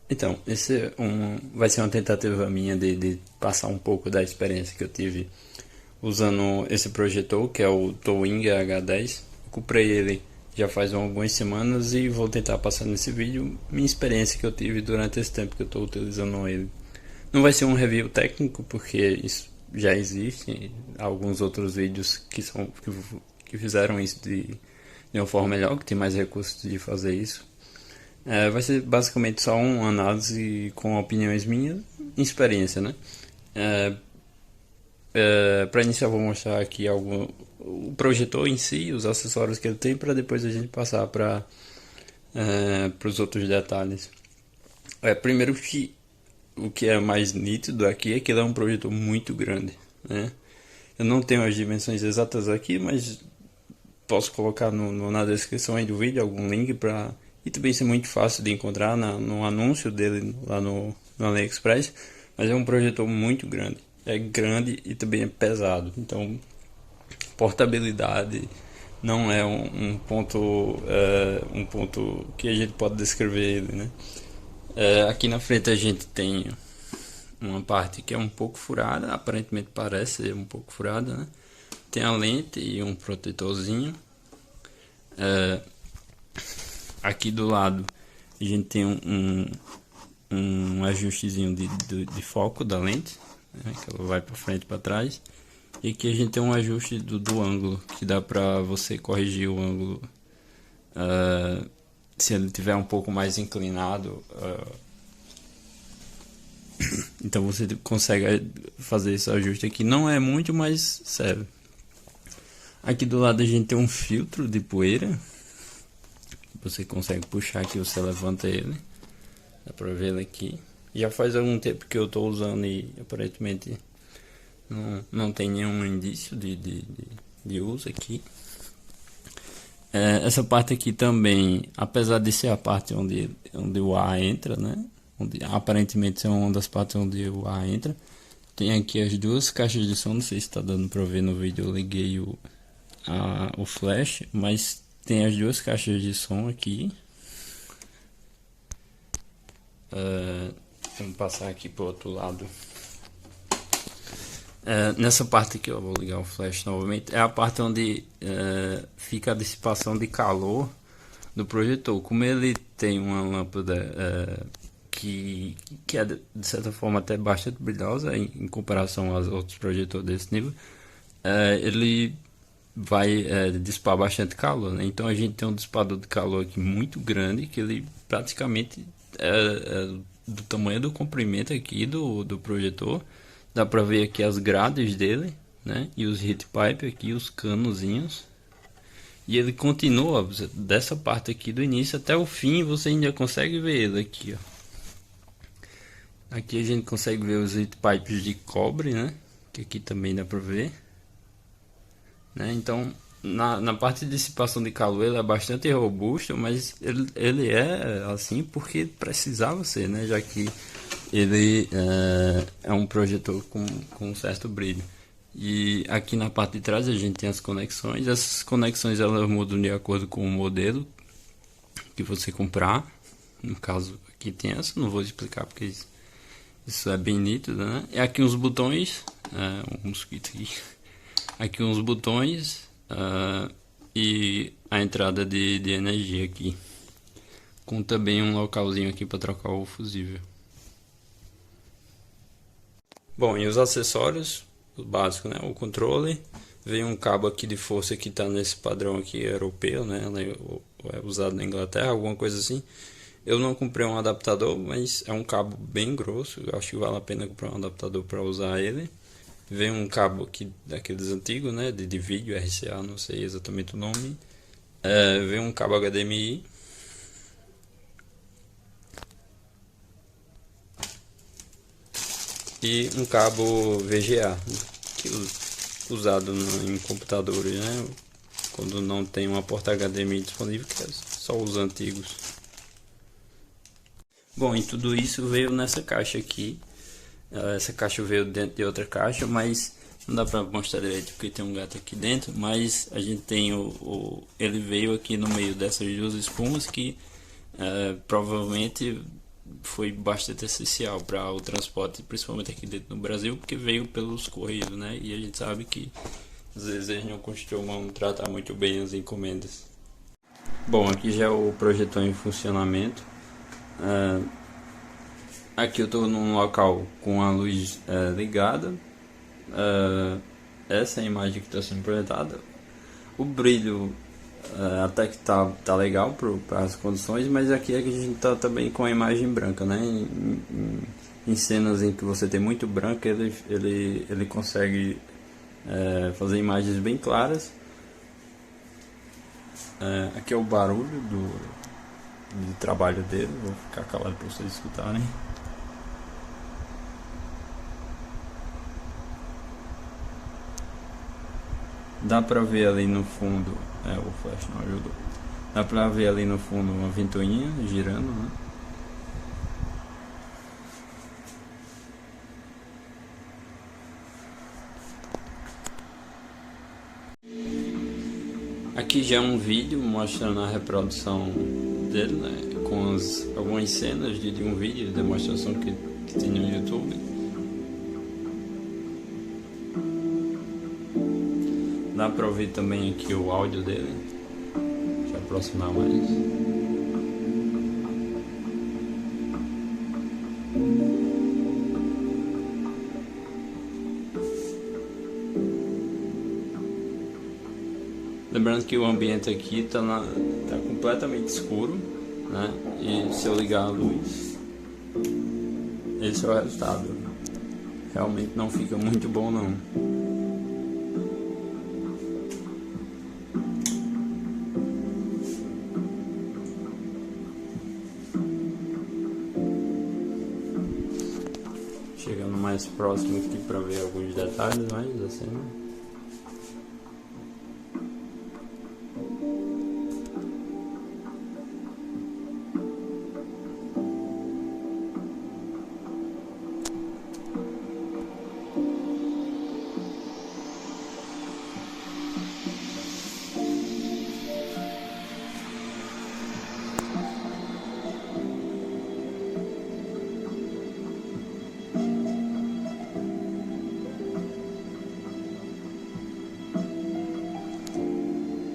Então, vai ser uma tentativa minha de passar um pouco da experiência que eu tive usando esse projetor, que é o Towing H10. Eu comprei ele já faz algumas semanas e vou tentar passar nesse vídeo minha experiência que eu tive durante esse tempo que eu estou utilizando ele. Não vai ser um review técnico, porque isso já existe alguns outros vídeos que fizeram isso de uma forma melhor, que tem mais recursos de fazer isso. Vai ser basicamente só uma análise com opiniões minhas e experiência, né? Para iniciar, eu vou mostrar aqui o projetor em si, os acessórios que ele tem, para depois a gente passar para os outros detalhes. Primeiro que o que é mais nítido aqui é que ele é um projetor muito grande, né? Eu não tenho as dimensões exatas aqui, mas posso colocar na descrição aí do vídeo algum link para e também ser muito fácil de encontrar no anúncio dele lá no AliExpress. Mas é um projetor muito grande, é grande e também é pesado, então portabilidade não é um ponto que a gente pode descrever ele, né? Aqui na frente a gente tem uma parte que é um pouco furada, aparentemente parece ser um pouco furada, né? Tem a lente e um protetorzinho. Aqui do lado a gente tem um ajustezinho de foco da lente, né? Que ela vai para frente e para trás. E aqui a gente tem um ajuste do ângulo, que dá para você corrigir o ângulo se ele tiver um pouco mais inclinado. Então você consegue fazer esse ajuste aqui. Não é muito, mas serve. Aqui do lado a gente tem um filtro de poeira. Você consegue puxar aqui, você levanta ele. Dá pra ver ele aqui. Já faz algum tempo que eu tô usando e aparentemente não tem nenhum indício de uso aqui. Essa parte aqui também, apesar de ser a parte onde o ar entra, né? Onde aparentemente é uma das partes onde o ar entra. Tem aqui as duas caixas de som, não sei se está dando para ver no vídeo, eu liguei o flash, mas tem as duas caixas de som aqui. Vamos passar aqui para o outro lado. Nessa parte aqui eu vou ligar o flash novamente, é a parte onde fica a dissipação de calor do projetor. Como ele tem uma lâmpada que é de certa forma até bastante brilhosa em comparação aos outros projetores desse nível, ele vai dissipar bastante calor, né? Então a gente tem um dissipador de calor aqui muito grande, que ele praticamente é do tamanho do comprimento aqui do projetor. Dá pra ver aqui as grades dele, né? E os heat pipe aqui, os canozinhos. E ele continua dessa parte aqui do início até o fim. Você ainda consegue ver ele aqui, ó. Aqui a gente consegue ver os heat pipes de cobre, né? Que aqui também dá pra ver, né? Então na parte de dissipação de calor ele é bastante robusto, mas ele é assim porque precisava ser, né? Já que ele é um projetor com um certo brilho. E aqui na parte de trás a gente tem as conexões. Essas conexões elas mudam de acordo com o modelo que você comprar. No caso aqui tem essa, não vou explicar porque isso é bem nítido, né? E aqui uns botões, um mosquito aqui. Aqui uns botões e a entrada de energia aqui. Com também um localzinho aqui para trocar o fusível. Bom, e os acessórios, o básico, né? O controle, vem um cabo aqui de força que está nesse padrão aqui europeu, né? É usado na Inglaterra, alguma coisa assim. Eu não comprei um adaptador, mas é um cabo bem grosso. Eu acho que vale a pena comprar um adaptador para usar ele. Vem um cabo aqui daqueles antigos, né? De vídeo RCA, não sei exatamente o nome. Vem um cabo HDMI. E um cabo VGA, que é usado em computadores, né? Quando não tem uma porta HDMI disponível, que é só os antigos. Bom, e tudo isso veio nessa caixa aqui. Essa caixa veio dentro de outra caixa, mas não dá pra mostrar direito porque tem um gato aqui dentro. Mas a gente tem ele veio aqui no meio dessas duas espumas que provavelmente foi bastante essencial para o transporte, principalmente aqui dentro do Brasil, porque veio pelos correios, né? E a gente sabe que às vezes eles não costumam tratar muito bem as encomendas. Bom, aqui já é o projetor em funcionamento. Aqui eu estou num local com a luz ligada. Essa é a imagem que está sendo projetada. O brilho até que tá legal para as condições, mas aqui a gente está também com a imagem branca, né? Em cenas em que você tem muito branco, ele consegue fazer imagens bem claras. Aqui é o barulho do trabalho dele, vou ficar calado para vocês escutarem. Dá pra ver ali no fundo, o flash não ajudou. Dá pra ver ali no fundo uma ventoinha girando, né? Aqui já é um vídeo mostrando a reprodução dele, né? Com algumas cenas de um vídeo de demonstração que tem no YouTube. Dá pra ouvir também aqui o áudio dele. Deixa eu aproximar mais. Lembrando que o ambiente aqui tá completamente escuro, né? E se eu ligar a luz, esse é o resultado. Realmente não fica muito bom não. Chegando mais próximo aqui para ver alguns detalhes mais da cena.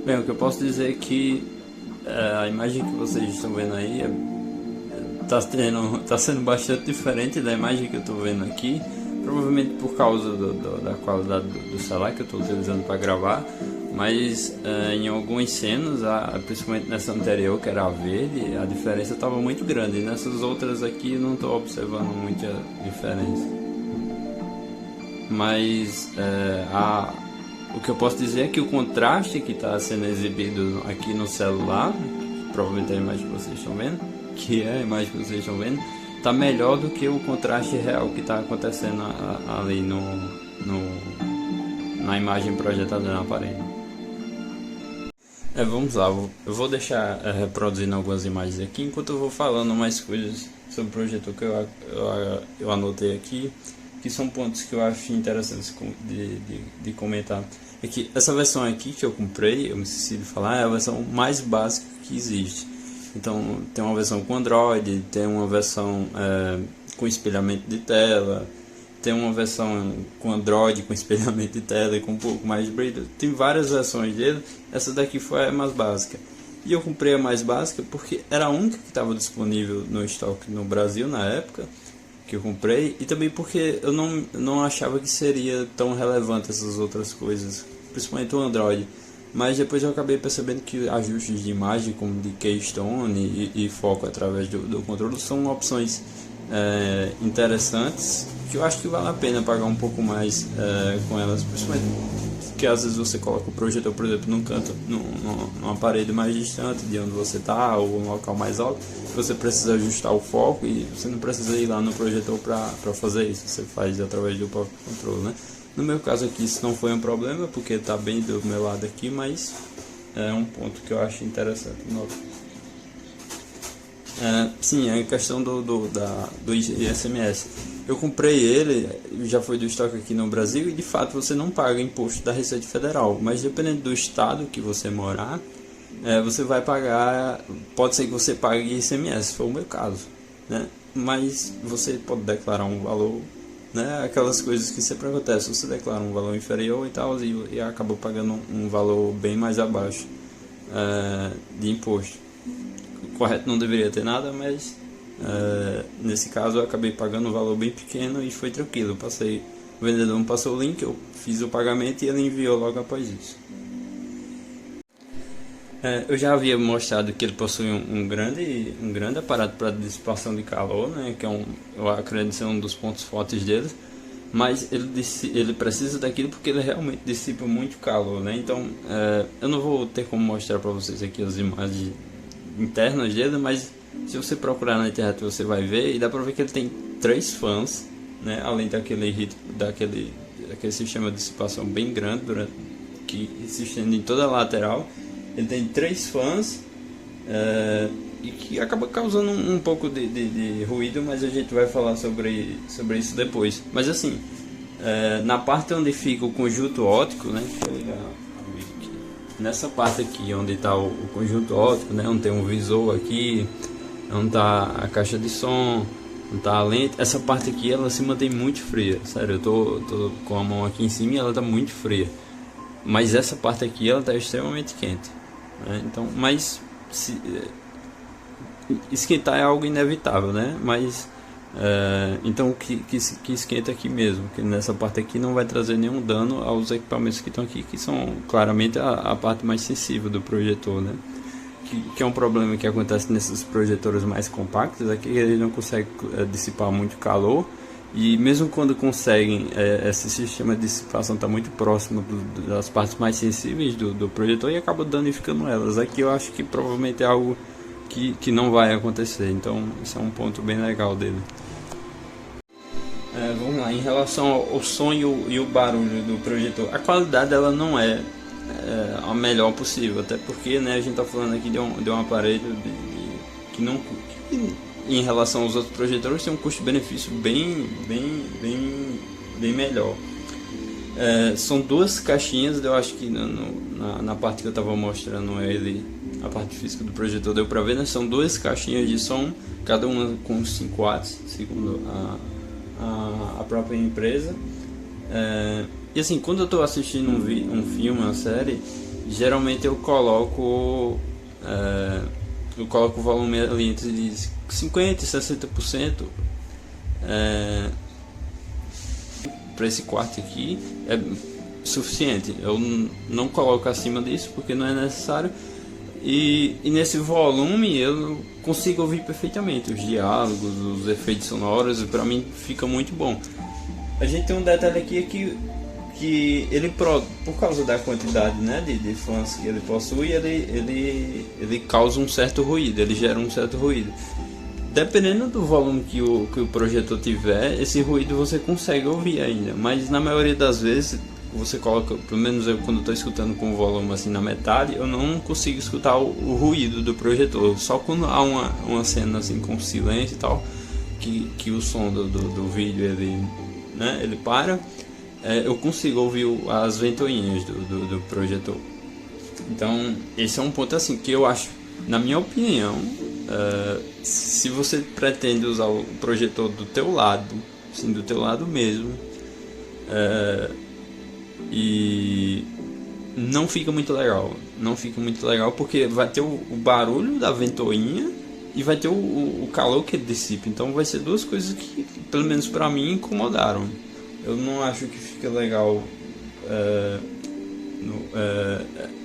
Bem, o que eu posso dizer é que a imagem que vocês estão vendo aí tá sendo bastante diferente da imagem que eu estou vendo aqui, provavelmente por causa da qualidade do celular que eu estou utilizando para gravar, mas em algumas cenas, principalmente nessa anterior que era a verde, a diferença estava muito grande, e nessas outras aqui eu não estou observando muita diferença. Mas o que eu posso dizer é que o contraste que está sendo exibido aqui no celular, provavelmente é a imagem que vocês estão vendo, está melhor do que o contraste real que está acontecendo ali na imagem projetada na parede. Vamos lá, eu vou deixar reproduzindo algumas imagens aqui, enquanto eu vou falando mais coisas sobre o projetor que eu anotei aqui, que são pontos que eu acho interessantes de comentar. É que essa versão aqui que eu comprei, eu me esqueci de falar, é a versão mais básica que existe. Então tem uma versão com Android, tem uma versão com espelhamento de tela, tem uma versão com Android com espelhamento de tela e com um pouco mais de brilho. Tem várias versões dele, essa daqui foi a mais básica. E eu comprei a mais básica porque era a única que estava disponível no estoque no Brasil na época que eu comprei, e também porque eu não achava que seria tão relevante essas outras coisas, principalmente o Android. Mas depois eu acabei percebendo que ajustes de imagem, como de Keystone e foco através do controle, são opções interessantes, que eu acho que vale a pena pagar um pouco mais com elas, principalmente que às vezes você coloca o projetor, por exemplo, num canto, numa parede mais distante de onde você está, ou um local mais alto, você precisa ajustar o foco e você não precisa ir lá no projetor para fazer isso, você faz através do próprio controle, né? No meu caso aqui isso não foi um problema, porque está bem do meu lado aqui, mas é um ponto que eu acho interessante. Sim, a questão do ICMS. Eu comprei ele, já foi do estoque aqui no Brasil, e de fato você não paga imposto da Receita Federal, mas dependendo do estado que você morar, você vai pagar, pode ser que você pague ICMS, foi o meu caso. né? Mas você pode declarar um valor, né? Aquelas coisas que sempre acontecem, você declara um valor inferior e tal, e acaba pagando um valor bem mais abaixo de imposto. O correto não deveria ter nada, mas nesse caso eu acabei pagando um valor bem pequeno e foi tranquilo. O vendedor me passou o link, eu fiz o pagamento e ele enviou logo após isso. Eu já havia mostrado que ele possui um grande aparato para dissipação de calor, né, que eu acredito ser um dos pontos fortes dele, mas ele precisa daquilo porque ele realmente dissipa muito calor, né? Então eu não vou ter como mostrar para vocês aqui as imagens internas dele, mas se você procurar na internet você vai ver, e dá para ver que ele tem 3 fãs, né, além daquele sistema de dissipação bem grande que se estende em toda a lateral. Ele tem 3 fãs e que acaba causando um pouco de ruído, mas a gente vai falar sobre isso depois. Mas assim, na parte onde fica o conjunto óptico, né, nessa parte aqui onde está o conjunto óptico, né, onde tem um visor aqui, onde está a caixa de som, onde está a lente, essa parte aqui ela se mantém muito fria. Sério, eu tô com a mão aqui em cima e ela está muito fria. Mas essa parte aqui ela está extremamente quente, né? Então, mas esquentar é algo inevitável, né? Mas então que esquenta aqui mesmo, que nessa parte aqui não vai trazer nenhum dano aos equipamentos que estão aqui, que são claramente a parte mais sensível do projetor, né? Que é um problema que acontece nesses projetores mais compactos, é que ele não consegue dissipar muito calor. E mesmo quando conseguem, esse sistema de dissipação está muito próximo das partes mais sensíveis do projetor e acaba danificando elas. Aqui eu acho que provavelmente é algo que não vai acontecer, então isso é um ponto bem legal dele. Vamos lá, em relação ao som e o barulho do projetor, a qualidade ela não é a melhor possível, até porque, né, a gente está falando aqui de um aparelho que não... em relação aos outros projetores tem um custo-benefício bem melhor. São 2 caixinhas, eu acho que na parte que eu estava mostrando a parte física do projetor deu para ver, né? São 2 caixinhas de som, cada uma com 5 watts, segundo a própria empresa. E assim, quando eu estou assistindo um filme, uma série, geralmente eu coloco o volume ali entre 50% e 60%. Para esse quarto aqui é suficiente. Eu não coloco acima disso porque não é necessário. E nesse volume eu consigo ouvir perfeitamente os diálogos, os efeitos sonoros, e para mim fica muito bom. A gente tem um detalhe aqui que ele, por causa da quantidade, né, de fãs que ele possui, ele causa um certo ruído, ele gera um certo ruído. Dependendo do volume que o projetor tiver, esse ruído você consegue ouvir ainda, mas na maioria das vezes você coloca, pelo menos eu quando estou escutando com o volume assim na metade, eu não consigo escutar o ruído do projetor, só quando há uma cena assim com silêncio e tal, que o som do vídeo ele para. Eu consigo ouvir as ventoinhas do projetor. Então esse é um ponto assim que eu acho, na minha opinião, se você pretende usar o projetor do teu lado, assim, do teu lado mesmo, e não fica muito legal, porque vai ter o barulho da ventoinha e vai ter o calor que ele dissipa. Então vai ser 2 coisas que, pelo menos para mim, incomodaram. Eu não acho que fica legal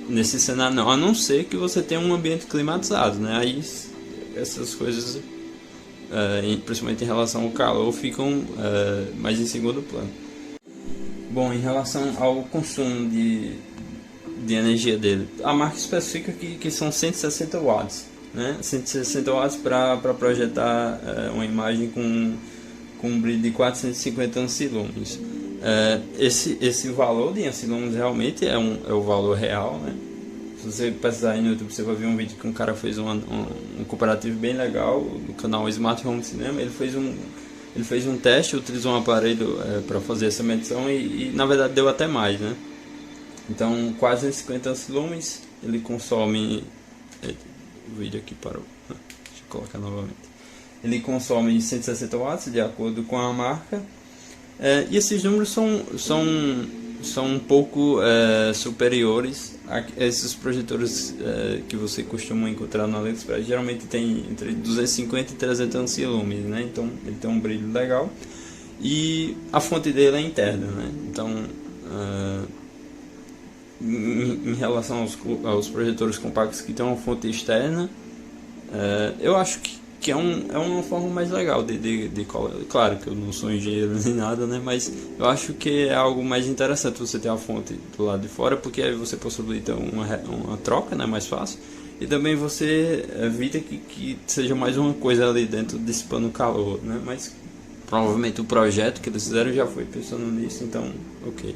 nesse cenário, não. A não ser que você tenha um ambiente climatizado, né? Aí essas coisas, principalmente em relação ao calor, ficam mais em segundo plano. Bom, em relação ao consumo de energia dele, a marca especifica que são 160 watts, né? 160 watts para projetar uma imagem com um brilho de 450 ancilumens. Esse valor de ancilumens realmente é o valor real, né? Se você pesquisar aí no YouTube, você vai ver um vídeo que um cara fez um comparativo bem legal no canal Smart Home Cinema. Ele fez um teste, utilizou um aparelho para fazer essa medição e na verdade deu até mais, né? Então, quase 50 ancilumens ele consome. O vídeo aqui parou. Deixa eu colocar novamente. ele consome 160 watts de acordo com a marca. E esses números são um pouco superiores a esses projetores que você costuma encontrar no AliExpress. Geralmente tem entre 250 e 300 ancilumes, né? Então ele tem um brilho legal e a fonte dele é interna, né? Então em relação aos projetores compactos que tem uma fonte externa, eu acho que é uma forma mais legal de claro que eu não sou engenheiro nem nada, né? Mas eu acho que é algo mais interessante você ter a fonte do lado de fora, porque aí você possibilita uma troca, né? Mais fácil, e também você evita que seja mais uma coisa ali dentro dissipando calor, né? Mas provavelmente o projeto que eles fizeram já foi pensando nisso, então ok.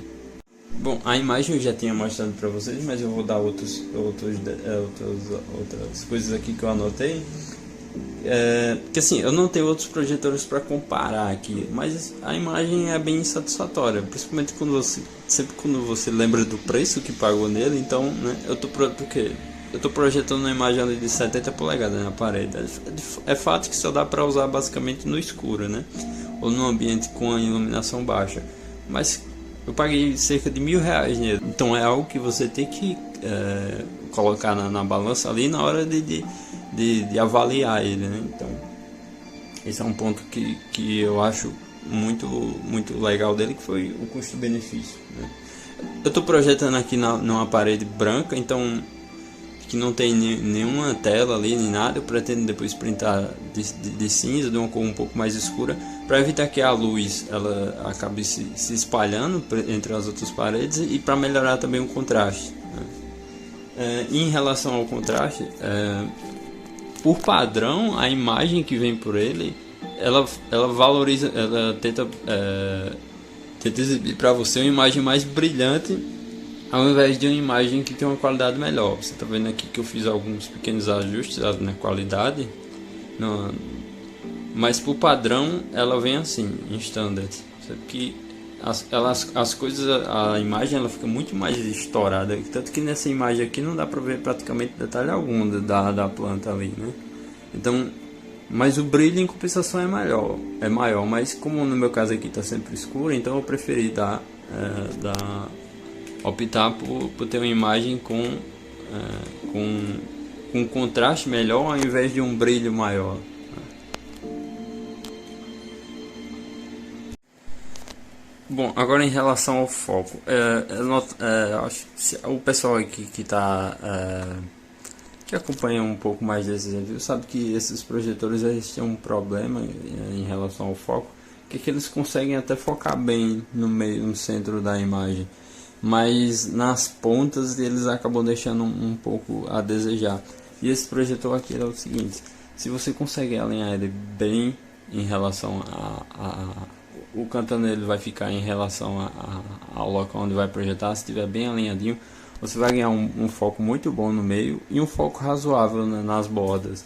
Bom, a imagem eu já tinha mostrado para vocês, mas eu vou dar outras coisas aqui que eu anotei. Porque assim, eu não tenho outros projetores para comparar aqui, mas a imagem é bem satisfatória, principalmente sempre quando você lembra do preço que pagou nele. Então, né, eu tô projetando uma imagem ali de 70 polegadas na parede. É fato que só dá para usar basicamente no escuro, né, ou num ambiente com a iluminação baixa, mas eu paguei cerca de R$1.000 nele, então é algo que você tem que colocar na balança ali na hora de avaliar ele, né? Então esse é um ponto que eu acho muito legal dele, que foi o custo-benefício, né? Eu estou projetando aqui numa parede branca, então que não tem nenhuma tela ali nem nada. Eu pretendo depois printar de cinza, de uma cor um pouco mais escura, para evitar que a luz ela acabe se espalhando entre as outras paredes, e para melhorar também o contraste, né? Em relação ao contraste, por padrão, a imagem que vem por ele, ela valoriza, ela tenta exibir para você uma imagem mais brilhante, ao invés de uma imagem que tem uma qualidade melhor. Você está vendo aqui que eu fiz alguns pequenos ajustes na qualidade, mas por padrão ela vem assim, em standard. Que as coisas, a imagem ela fica muito mais estourada, tanto que nessa imagem aqui não dá para ver praticamente detalhe algum da planta ali, né? Então, mas o brilho em compensação é maior, mas como no meu caso aqui está sempre escuro, então eu preferi optar por ter uma imagem com um contraste melhor ao invés de um brilho maior. Bom, agora em relação ao foco, acho que o pessoal aqui que acompanha um pouco mais desses reviews sabe que esses projetores eles têm um problema em relação ao foco, que eles conseguem até focar bem no centro da imagem, mas nas pontas eles acabam deixando um pouco a desejar. E esse projetor aqui é o seguinte: se você consegue alinhar ele bem em relação o cantando ele vai ficar em relação ao local onde vai projetar, se estiver bem alinhadinho, você vai ganhar um foco muito bom no meio e um foco razoável, né, nas bordas.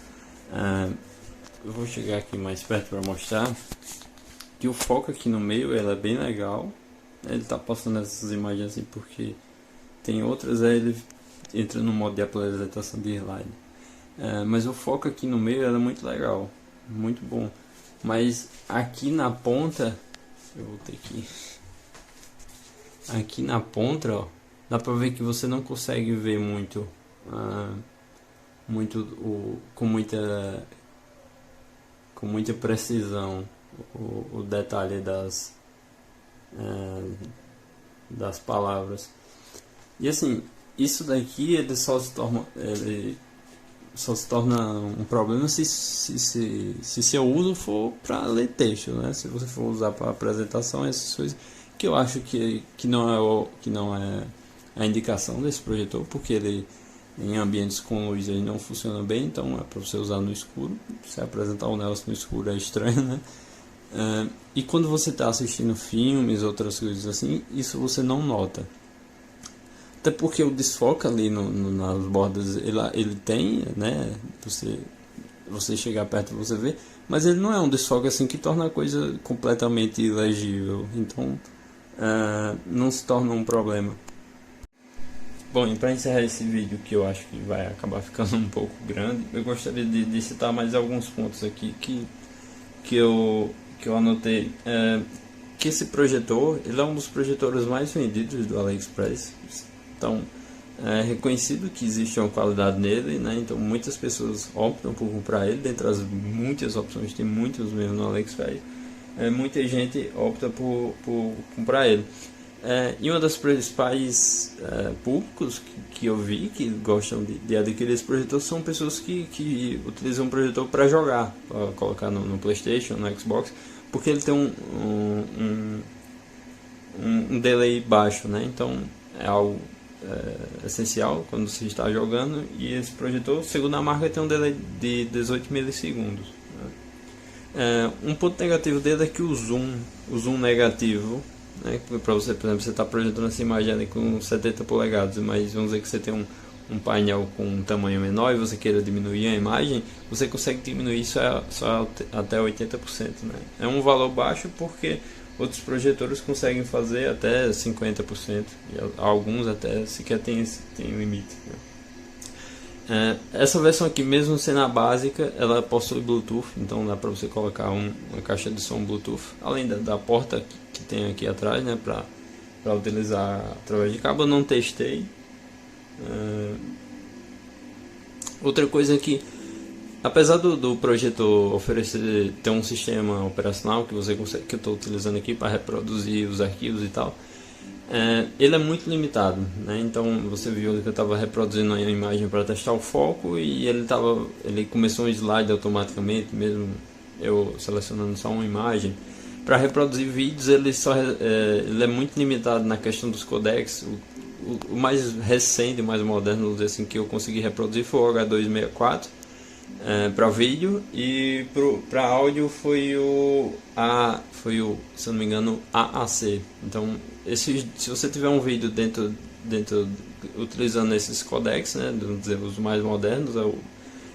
Eu vou chegar aqui mais perto para mostrar que o foco aqui no meio ele é bem legal. Ele está passando essas imagens assim porque tem outras, aí ele entra no modo de apresentação de slide. Mas o foco aqui no meio é muito legal, muito bom. Mas aqui na ponta, eu vou ter que... Aqui na ponta, ó, dá pra ver que você não consegue ver com muita precisão o detalhe das palavras. E assim, isso daqui ele só se torna um problema se seu uso for para ler texto, né? Se você for usar para apresentação, essas coisas, que eu acho que não é a indicação desse projetor, porque ele em ambientes com luz ele não funciona bem, então é para você usar no escuro. Se apresentar o Nelson no escuro é estranho, né? E quando você está assistindo filmes, outras coisas assim, isso você não nota. Até porque o desfoque ali nas bordas, ele tem, né? Você chegar perto você vê, mas ele não é um desfoque assim que torna a coisa completamente ilegível. Então, não se torna um problema. Bom, e para encerrar esse vídeo, que eu acho que vai acabar ficando um pouco grande, eu gostaria de citar mais alguns pontos aqui que eu anotei é que esse projetor, ele é um dos projetores mais vendidos do AliExpress. Então, é reconhecido que existe uma qualidade nele, né? Então muitas pessoas optam por comprar ele, dentre as muitas opções, tem muitos mesmo no AliExpress. Muita gente opta por comprar ele. E uma das principais públicos que eu vi que gostam de adquirir esse projetor são pessoas que utilizam o projetor para jogar, para colocar no PlayStation, no Xbox, porque ele tem um delay baixo, né? Então é algo essencial quando você está jogando, e esse projetor, segundo a marca, tem um delay de 18 milissegundos. Um ponto negativo dele é que o zoom negativo, né, para você, por exemplo, você está projetando essa imagem ali com 70 polegadas, mas vamos dizer que você tem um painel com um tamanho menor e você queira diminuir a imagem, você consegue diminuir isso só até 80%, né? É um valor baixo porque outros projetores conseguem fazer até 50%, e alguns até sequer tem limite, né? Essa versão aqui, mesmo sendo a básica, ela possui Bluetooth, então dá para você colocar uma caixa de som Bluetooth, além da porta que tem aqui atrás, né, para utilizar através de cabo. Eu não testei. Outra coisa que, apesar do projetor ter um sistema operacional que você consegue, que eu estou utilizando aqui para reproduzir os arquivos e tal, ele é muito limitado, né? Então você viu que eu estava reproduzindo a imagem para testar o foco e ele começou um slide automaticamente, mesmo eu selecionando só uma imagem. Para reproduzir vídeos ele é muito limitado na questão dos codecs. O mais recente, o mais moderno, vamos dizer assim, que eu consegui reproduzir foi o H264 para vídeo, e para áudio foi o, se eu não me engano, AAC. Então se você tiver um vídeo dentro utilizando esses codecs, né, vamos dizer, os mais modernos,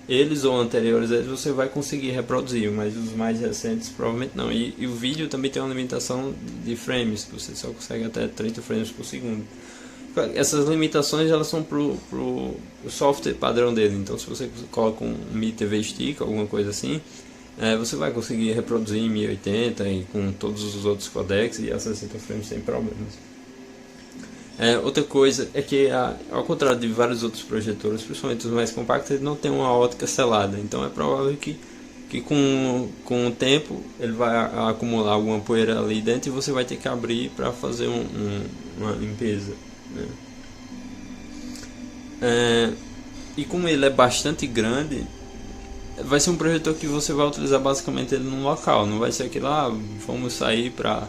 eles ou anteriores a eles, você vai conseguir reproduzir, mas os mais recentes provavelmente não. E o vídeo também tem uma limitação de frames, você só consegue até 30 frames por segundo. Essas limitações elas são pro software padrão dele. Então se você coloca um Mi TV Stick, alguma coisa assim, você vai conseguir reproduzir em 1080 e com todos os outros codecs e a 60 frames sem problemas. Outra coisa é que, ao contrário de vários outros projetores, principalmente os mais compactos, ele não tem uma ótica selada. Então é provável que com o tempo ele vai acumular alguma poeira ali dentro e você vai ter que abrir para fazer uma limpeza, né? E como ele é bastante grande, vai ser um projetor que você vai utilizar basicamente ele num local. Não vai ser aquele vamos sair para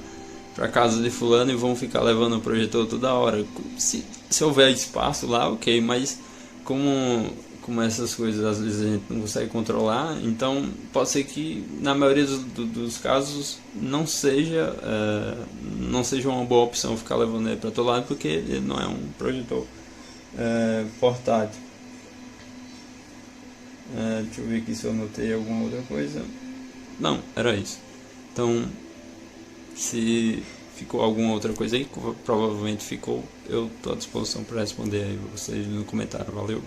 casa de fulano e vão ficar levando o projetor toda hora. Se houver espaço lá, ok, mas como essas coisas às vezes a gente não consegue controlar, então pode ser que na maioria dos casos não seja uma boa opção ficar levando ele para todo lado, porque ele não é um projetor portátil. Deixa eu ver aqui se eu anotei alguma outra coisa. Não, era isso. Então, se ficou alguma outra coisa aí, provavelmente ficou, eu estou à disposição para responder aí vocês no comentário. Valeu!